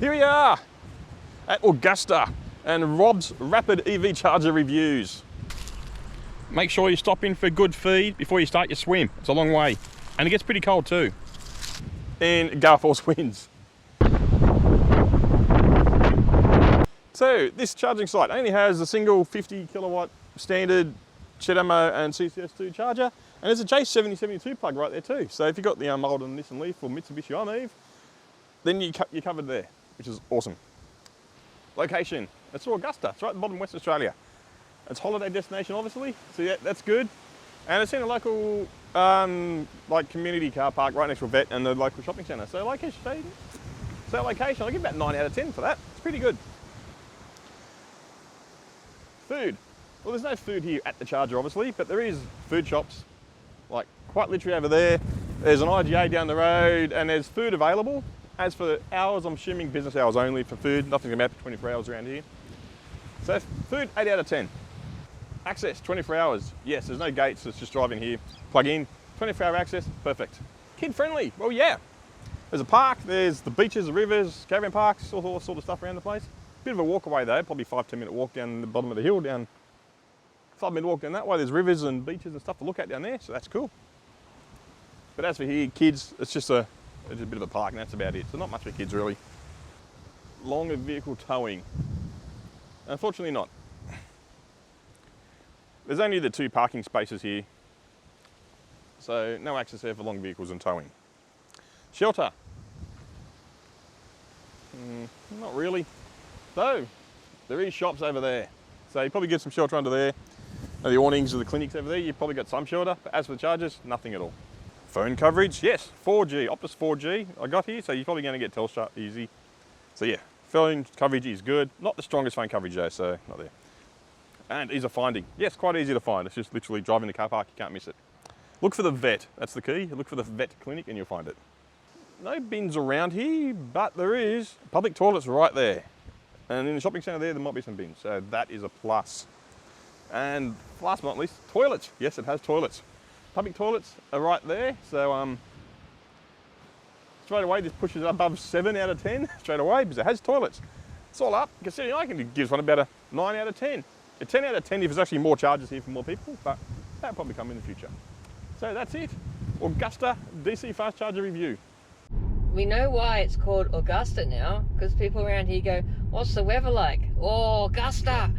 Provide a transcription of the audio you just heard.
Here we are at Augusta and Rob's Rapid EV Charger reviews. Make sure you stop in for good feed before you start your swim. It's a long way and it gets pretty cold too in gale force winds. So this charging site only has a single 50 kilowatt standard J1772 and CCS2 charger, and there's a J1772 plug right there too. So if you've got the old Nissan Leaf or Mitsubishi Eve, then you're covered there, which is awesome. Location, it's Augusta, it's right at the bottom of Western Australia. It's holiday destination obviously, so yeah, that's good. And it's in a local like community car park right next to a vet and the local shopping centre. So location, I'll give about 9 out of 10 for that. It's pretty good. Food. Well, there's no food here at the charger obviously, but there is food shops, like quite literally over there. There's an IGA down the road and there's food available. As for the hours, I'm assuming business hours only for food. Nothing about 24 hours around here. So food, 8 out of 10. Access, 24 hours. Yes, there's no gates, it's just driving here. Plug in, 24-hour access, perfect. Kid friendly, well yeah. There's a park, there's the beaches, the rivers, caravan parks, all sort of stuff around the place. Bit of a walk away though, probably 5-10 minute walk down the bottom of the hill, down 5-minute walk down that way. There's rivers and beaches and stuff to look at down there, so that's cool. But as for here, kids, it's just a bit of a park and that's about it. So not much for kids really. Longer vehicle towing. Unfortunately not. There's only the 2 parking spaces here. So no access there for long vehicles and towing. Shelter. Not really. Though, there is shops over there. So you probably get some shelter under there. The awnings of the clinics over there, you've probably got some shelter. But as for the chargers, nothing at all. Phone coverage, yes, 4G, Optus 4G I got here, so you're probably going to get Telstra easy. So yeah, phone coverage is good. Not the strongest phone coverage though, so not there. And ease of finding. Yes, quite easy to find. It's just literally driving the car park, you can't miss it. Look for the vet, that's the key. Look for the vet clinic and you'll find it. No bins around here, but there is public toilets right there. And in the shopping centre there might be some bins, so that is a plus. And last but not least, toilets. Yes, it has toilets. Public toilets are right there, so straight away this pushes above 7 out of 10 straight away because it has toilets. It's all up, considering I can give this one about a 9 out of 10. A 10 out of 10 if there's actually more chargers here for more people, but that'll probably come in the future. So that's it, Augusta DC fast charger review. We know why it's called Augusta now, because people around here go, what's the weather like? Oh, Augusta!